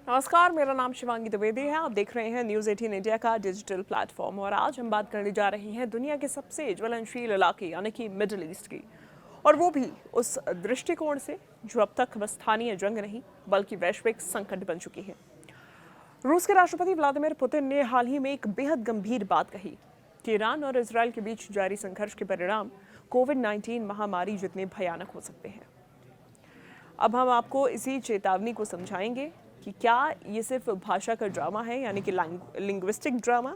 नमस्कार, मेरा नाम शिवांगी द्विवेदी है। आप देख रहे हैं न्यूज़ 18 इंडिया का डिजिटल प्लेटफॉर्म और आज हम बात करने जा रहे हैं दुनिया के सबसे ज्वलनशील इलाके यानी कि मिडिल ईस्ट की, और वो भी उस दृष्टिकोण से जो अब तक बस स्थानीय जंग नहीं बल्कि वैश्विक संकट बन चुकी है। रूस के राष्ट्रपति व्लादिमीर पुतिन ने हाल ही में एक बेहद गंभीर बात कही कि ईरान और इसराइल के बीच जारी संघर्ष के परिणाम कोविड-19 महामारी जितने भयानक हो सकते हैं। अब हम आपको इसी चेतावनी को समझाएंगे कि क्या ये सिर्फ भाषा का ड्रामा है यानी कि लिंग्विस्टिक ड्रामा,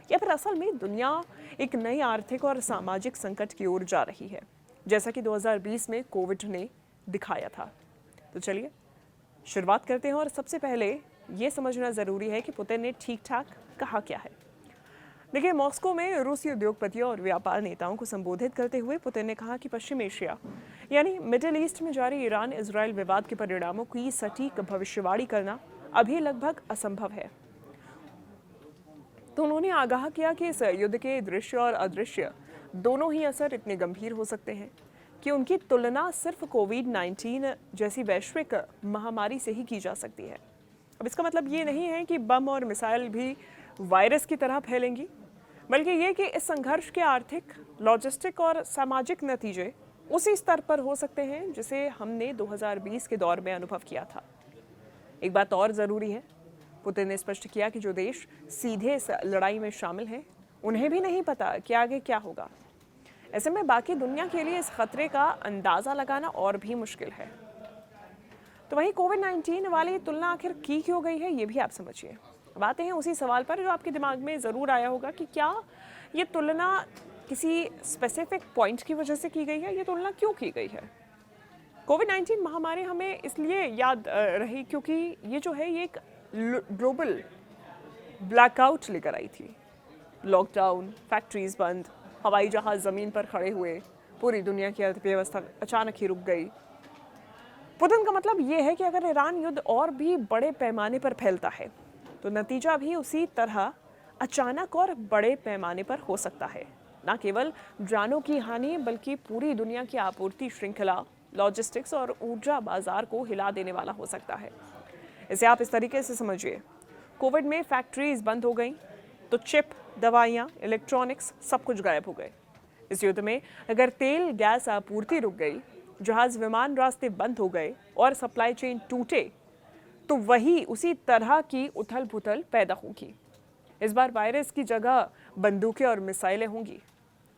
या फिर असल में दुनिया एक नई आर्थिक और सामाजिक संकट की ओर जा रही है, जैसा कि 2020 में कोविड ने दिखाया था। तो चलिए शुरुआत करते हैं और सबसे पहले ये समझना ज़रूरी है कि पुतिन ने ठीक ठाक कहा क्या है। देखिए, मॉस्को में रूसी उद्योगपतियों और व्यापार नेताओं को संबोधित करते हुए पुतिन ने कहा कि पश्चिम एशिया यानी मिडिल ईस्ट में जारी ईरान इजराइल विवाद के परिणामों की सटीक भविष्यवाणी करना अभी लगभग असंभव है। तो उन्होंने आगाह किया कि इस युद्ध के दृश्य और अदृश्य दोनों ही असर इतने गंभीर हो सकते हैं कि उनकी तुलना सिर्फ कोविड-19 जैसी वैश्विक महामारी से ही की जा सकती है। अब इसका मतलब ये नहीं है कि बम और मिसाइल भी वायरस की तरह फैलेंगी, बल्कि ये कि इस संघर्ष के आर्थिक, लॉजिस्टिक और सामाजिक नतीजे उसी स्तर पर हो सकते हैं जिसे हमने 2020 के दौर में अनुभव किया था। एक बात और ज़रूरी है, पुतिन ने स्पष्ट किया कि जो देश सीधे इस लड़ाई में शामिल हैं, उन्हें भी नहीं पता कि आगे क्या होगा। ऐसे में बाकी दुनिया के लिए इस खतरे का अंदाज़ा लगाना और भी मुश्किल है। तो वहीं कोविड-19 वाली तुलना आखिर की क्यों गई है, ये भी आप समझिए। अब आते हैं उसी सवाल पर जो आपके दिमाग में ज़रूर आया होगा कि क्या ये तुलना किसी स्पेसिफिक पॉइंट की वजह से की गई है, ये तुलना क्यों की गई है। कोविड-19 महामारी हमें इसलिए याद रही क्योंकि ये जो है ये एक ग्लोबल ब्लैकआउट लेकर आई थी। लॉकडाउन, फैक्ट्रीज बंद, हवाई जहाज़ ज़मीन पर खड़े हुए, पूरी दुनिया की अर्थव्यवस्था अचानक ही रुक गई। पुतिन का मतलब ये है कि अगर ईरान युद्ध और भी बड़े पैमाने पर फैलता है तो नतीजा भी उसी तरह अचानक और बड़े पैमाने पर हो सकता है। न केवल जानों की हानि बल्कि पूरी दुनिया की आपूर्ति श्रृंखला, लॉजिस्टिक्स और ऊर्जा बाजार को हिला देने वाला हो सकता है। इसे आप इस तरीके से समझिए, कोविड में फैक्ट्रीज बंद हो गई तो चिप, दवाइयाँ, इलेक्ट्रॉनिक्स सब कुछ गायब हो गए। इस युद्ध में अगर तेल गैस आपूर्ति रुक गई, जहाज विमान रास्ते बंद हो गए और सप्लाई चेन टूटे तो वही उसी तरह की उथल पुथल पैदा होगी। इस बार वायरस की जगह बंदूकें और मिसाइलें होंगी।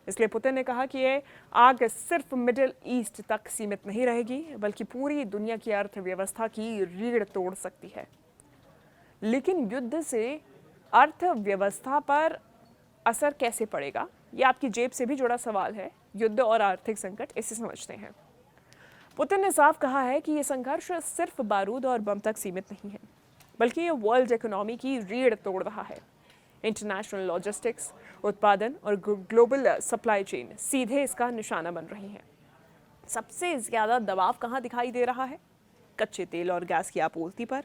इसलिए पुतिन ने कहा कि ये आग सिर्फ मिडिल ईस्ट तक सीमित नहीं रहेगी बल्कि पूरी दुनिया की अर्थव्यवस्था की रीढ़ तोड़ सकती है। लेकिन युद्ध से अर्थव्यवस्था पर असर कैसे पड़ेगा, ये आपकी जेब से भी जुड़ा सवाल है। युद्ध और आर्थिक संकट, इसे समझते हैं। पुतिन ने साफ कहा है कि ये संघर्ष सिर्फ बारूद और बम तक सीमित नहीं है बल्कि ये वर्ल्ड इकोनॉमी की रीढ़ तोड़ रहा है। इंटरनेशनल लॉजिस्टिक्स, उत्पादन और ग्लोबल सप्लाई चेन सीधे इसका निशाना बन रही हैं। सबसे ज़्यादा दबाव कहाँ दिखाई दे रहा है? कच्चे तेल और गैस की आपूर्ति पर,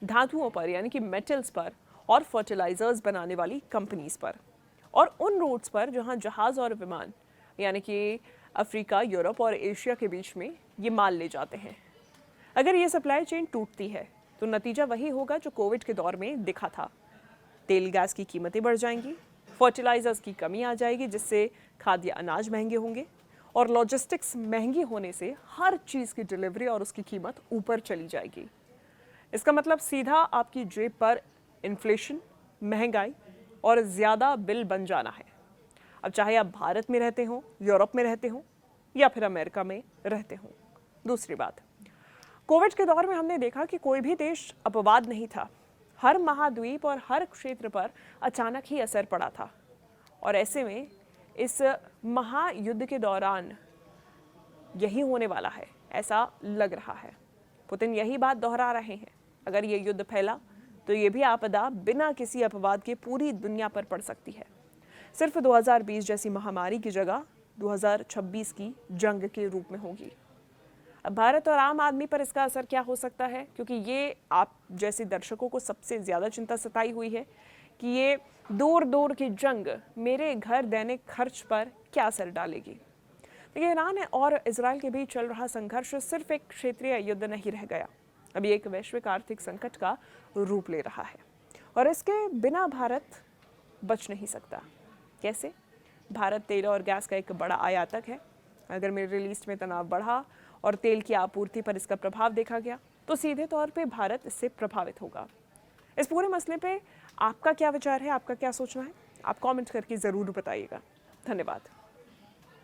धातुओं पर यानी कि मेटल्स पर, और फर्टिलाइजर्स बनाने वाली कंपनीज पर, और उन रूट्स पर जहाँ जहाज़ और विमान यानी कि अफ्रीका, यूरोप और एशिया के बीच में ये माल ले जाते हैं। अगर ये सप्लाई चेन टूटती है तो नतीजा वही होगा जो कोविड के दौर में दिखा था। तेल गैस की कीमतें बढ़ जाएंगी, फर्टिलाइजर्स की कमी आ जाएगी जिससे खाद्य अनाज महंगे होंगे, और लॉजिस्टिक्स महंगी होने से हर चीज़ की डिलीवरी और उसकी कीमत ऊपर चली जाएगी। इसका मतलब सीधा आपकी जेब पर इन्फ्लेशन, महंगाई और ज़्यादा बिल बन जाना है। अब चाहे आप भारत में रहते हों, यूरोप में रहते हों या फिर अमेरिका में रहते हों। दूसरी बात, कोविड के दौर में हमने देखा कि कोई भी देश अपवाद नहीं था। हर महाद्वीप और हर क्षेत्र पर अचानक ही असर पड़ा था, और ऐसे में इस महायुद्ध के दौरान यही होने वाला है, ऐसा लग रहा है। पुतिन यही बात दोहरा रहे हैं। अगर ये युद्ध फैला तो ये भी आपदा बिना किसी अपवाद के पूरी दुनिया पर पड़ सकती है। सिर्फ 2020 जैसी महामारी की जगह 2026 की जंग के रूप में होगी। अब भारत और आम आदमी पर इसका असर क्या हो सकता है, क्योंकि ये आप जैसे दर्शकों को सबसे ज़्यादा चिंता सताई हुई है कि ये दूर दूर की जंग मेरे घर दैनिक खर्च पर क्या असर डालेगी। देखिए, ईरान और इसराइल के बीच चल रहा संघर्ष सिर्फ एक क्षेत्रीय युद्ध नहीं रह गया, अभी एक वैश्विक आर्थिक संकट का रूप ले रहा है और इसके बिना भारत बच नहीं सकता। कैसे? भारत तेल और गैस का एक बड़ा आयातक है। अगर मिडिल ईस्ट में तनाव बढ़ा और तेल की आपूर्ति पर इसका प्रभाव देखा गया तो सीधे तौर पे भारत इससे प्रभावित होगा। इस पूरे मसले पे आपका क्या विचार है, आपका क्या सोचना है? आप कमेंट करके ज़रूर बताइएगा। धन्यवाद।